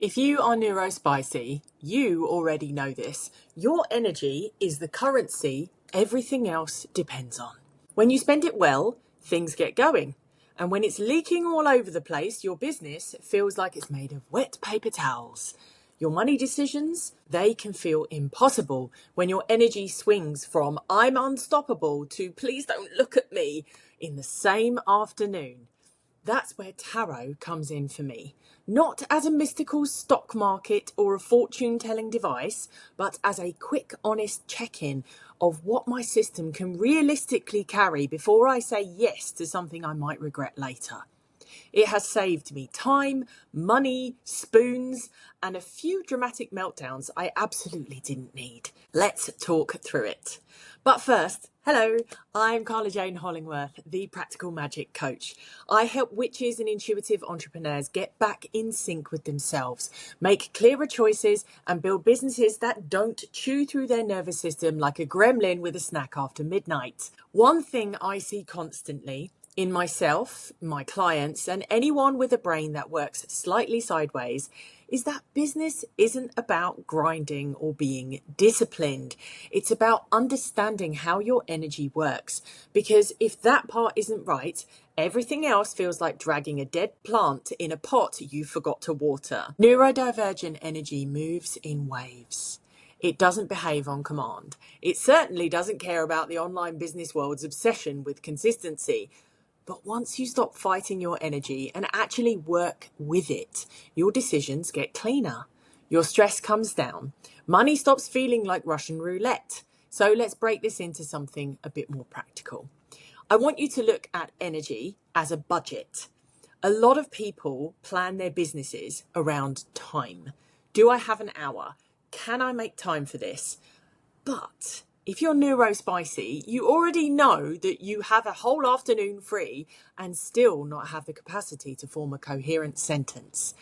If you are neurospicy, you already know this. Your energy is the currency everything else depends on. When you spend it well, things get going. And when it's leaking all over the place, your business feels like it's made of wet paper towels. Your money decisions, they can feel impossible when your energy swings from I'm unstoppable to please don't look at me in the same afternoon. That's where tarot comes in for me. Not as a mystical stock market or a fortune-telling device, but as a quick, honest check-in of what my system can realistically carry before I say yes to something I might regret later. It has saved me time, money, spoons, and a few dramatic meltdowns I absolutely didn't need. Let's talk through it. But first, hello, I'm Carla-Jayne Hollingworth, the Practical Magic Coach. I help witches and intuitive entrepreneurs get back in sync with themselves, make clearer choices, and build businesses that don't chew through their nervous system like a gremlin with a snack after midnight. One thing I see constantly in myself, my clients, and anyone with a brain that works slightly sideways is that business isn't about grinding or being disciplined. It's about understanding how your energy works. Because if that part isn't right, everything else feels like dragging a dead plant in a pot you forgot to water. Neurodivergent energy moves in waves. It doesn't behave on command. It certainly doesn't care about the online business world's obsession with consistency. But once you stop fighting your energy and actually work with it, your decisions get cleaner. Your stress comes down. Money stops feeling like Russian roulette. So let's break this into something a bit more practical. I want you to look at energy as a budget. A lot of people plan their businesses around time. Do I have an hour? Can I make time for this? But if you're neurospicy, you already know that you have a whole afternoon free and still not have the capacity to form a coherent sentence.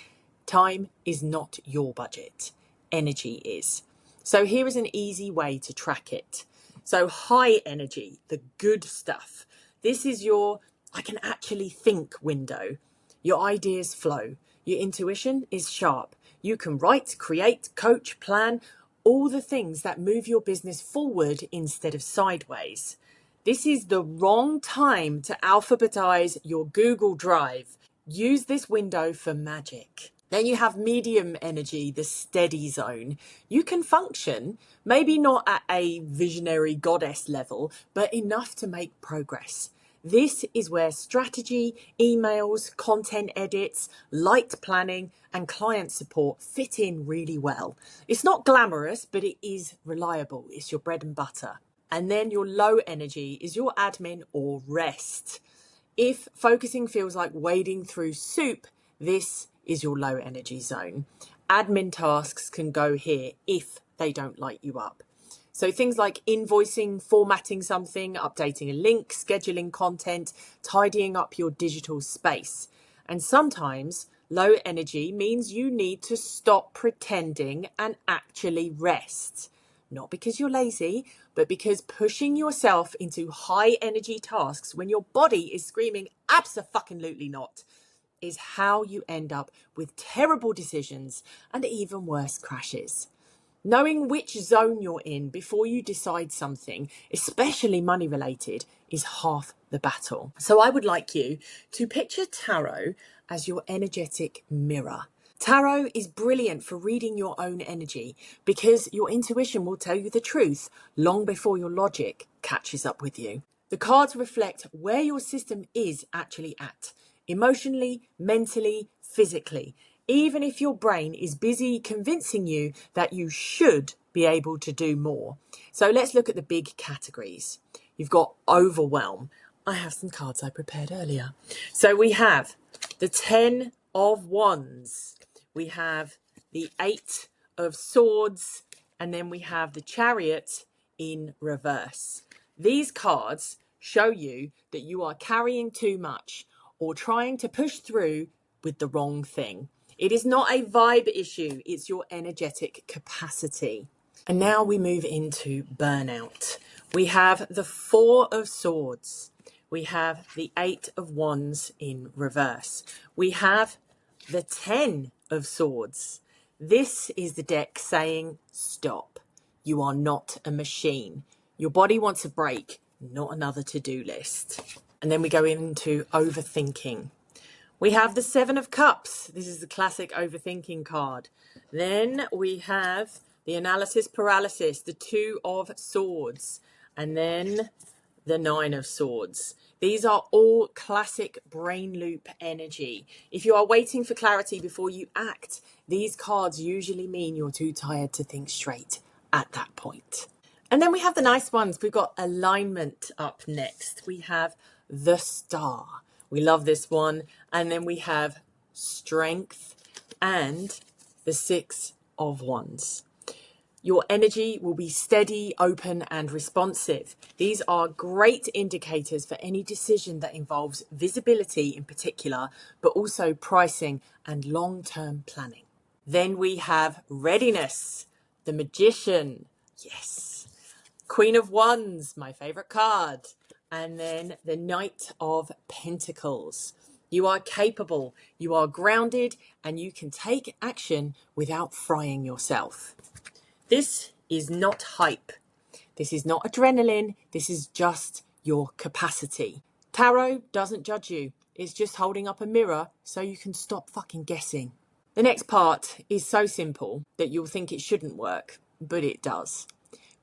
Time is not your budget. Energy is. So here is an easy way to track it. So high energy, the good stuff. This is your I can actually think window. Your ideas flow. Your intuition is sharp. You can write, create, coach, plan, all the things that move your business forward instead of sideways. This is the wrong time to alphabetize your Google Drive. Use this window for magic. Then you have medium energy, the steady zone. You can function, maybe not at a visionary goddess level, but enough to make progress. This is where strategy, emails, content edits, light planning, and client support fit in really well. It's not glamorous, but it is reliable. It's your bread and butter. And then your low energy is your admin or rest. If focusing feels like wading through soup, this is your low energy zone. Admin tasks can go here if they don't light you up. So things like invoicing, formatting something, updating a link, scheduling content, tidying up your digital space. And sometimes low energy means you need to stop pretending and actually rest. Not because you're lazy, but because pushing yourself into high energy tasks when your body is screaming abso-fucking-lutely not is how you end up with terrible decisions and even worse crashes. Knowing which zone you're in before you decide something, especially money related, is half the battle. So I would like you to picture tarot as your energetic mirror. Tarot is brilliant for reading your own energy because your intuition will tell you the truth long before your logic catches up with you. The cards reflect where your system is actually at, emotionally, mentally, physically, even if your brain is busy convincing you that you should be able to do more. So let's look at the big categories. You've got overwhelm. I have some cards I prepared earlier. So we have the 10 of Wands. We have the 8 of Swords. And then we have the Chariot in reverse. These cards show you that you are carrying too much or trying to push through with the wrong thing. It is not a vibe issue, it's your energetic capacity. And now we move into burnout. We have the 4 of Swords. We have the 8 of Wands in reverse. We have the 10 of Swords. This is the deck saying, stop. You are not a machine. Your body wants a break, not another to-do list. And then we go into overthinking. We have the Seven of Cups. This is the classic overthinking card. Then we have the analysis paralysis, the Two of Swords, and then the Nine of Swords. These are all classic brain loop energy. If you are waiting for clarity before you act, these cards usually mean you're too tired to think straight at that point. And then we have the nice ones. We've got alignment up next. We have the Star. We love this one. And then we have strength and the Six of Wands. Your energy will be steady, open, and responsive. These are great indicators for any decision that involves visibility in particular, but also pricing and long-term planning. Then we have readiness, the Magician. Yes. Queen of Wands, my favorite card. And then the Knight of Pentacles. You are capable, you are grounded, and you can take action without frying yourself. This is not hype. This is not adrenaline. This is just your capacity. Tarot doesn't judge you. It's just holding up a mirror so you can stop fucking guessing. The next part is so simple that you'll think it shouldn't work, but it does.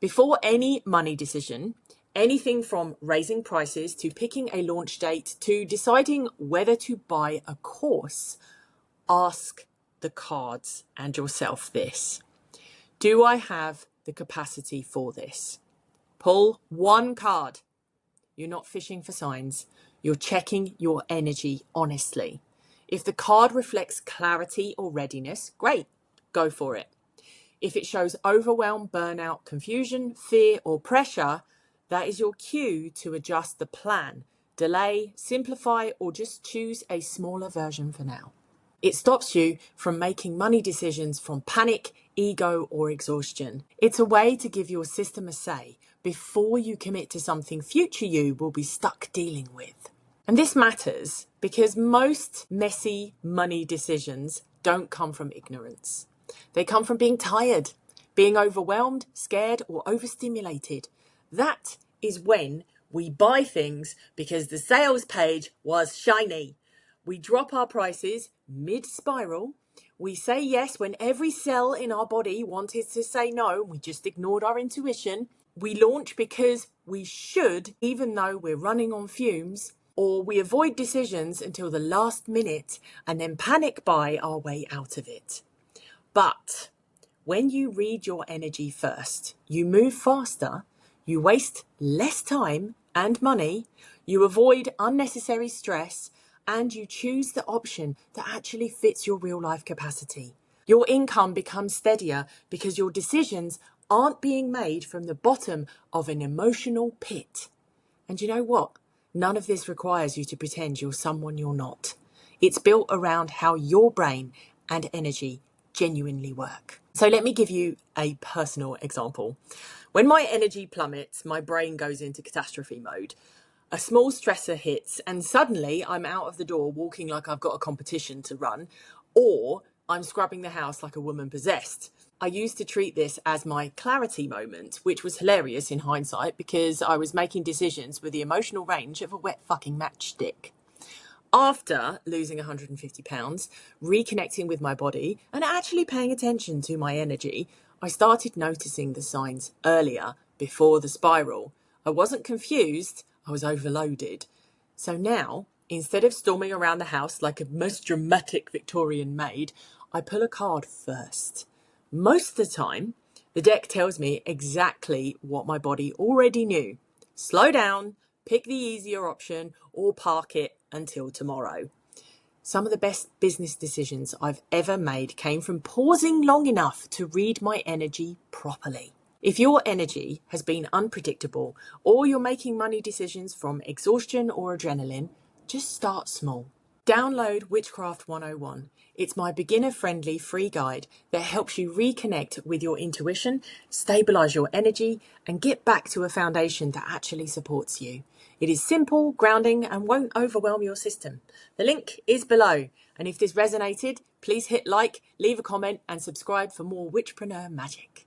Before any money decision, anything from raising prices to picking a launch date to deciding whether to buy a course, ask the cards and yourself this. Do I have the capacity for this? Pull one card. You're not fishing for signs. You're checking your energy honestly. If the card reflects clarity or readiness, great, go for it. If it shows overwhelm, burnout, confusion, fear, or pressure, that is your cue to adjust the plan, delay, simplify, or just choose a smaller version for now. It stops you from making money decisions from panic, ego, or exhaustion. It's a way to give your system a say before you commit to something future you will be stuck dealing with. And this matters because most messy money decisions don't come from ignorance. They come from being tired, being overwhelmed, scared, or overstimulated. That is when we buy things because the sales page was shiny. We drop our prices mid-spiral. We say yes when every cell in our body wanted to say no. We just ignored our intuition. We launch because we should, even though we're running on fumes. Or we avoid decisions until the last minute and then panic buy our way out of it. But when you read your energy first, you move faster, you waste less time and money, you avoid unnecessary stress, and you choose the option that actually fits your real life capacity. Your income becomes steadier because your decisions aren't being made from the bottom of an emotional pit. And you know what? None of this requires you to pretend you're someone you're not. It's built around how your brain and energy genuinely work. So let me give you a personal example. When my energy plummets, my brain goes into catastrophe mode. A small stressor hits and suddenly I'm out of the door walking like I've got a competition to run, or I'm scrubbing the house like a woman possessed. I used to treat this as my clarity moment, which was hilarious in hindsight because I was making decisions with the emotional range of a wet fucking matchstick. After losing 150 pounds, reconnecting with my body and actually paying attention to my energy, I started noticing the signs earlier, before the spiral. I wasn't confused, I was overloaded. So now, instead of storming around the house like a most dramatic Victorian maid, I pull a card first. Most of the time, the deck tells me exactly what my body already knew. Slow down, pick the easier option, or park it until tomorrow. Some of the best business decisions I've ever made came from pausing long enough to read my energy properly. If your energy has been unpredictable or you're making money decisions from exhaustion or adrenaline, just start small. Download Witchcraft 101. It's my beginner-friendly free guide that helps you reconnect with your intuition, stabilize your energy, and get back to a foundation that actually supports you. It is simple, grounding, and won't overwhelm your system. The link is below. And if this resonated, please hit like, leave a comment and subscribe for more Witchpreneur magic.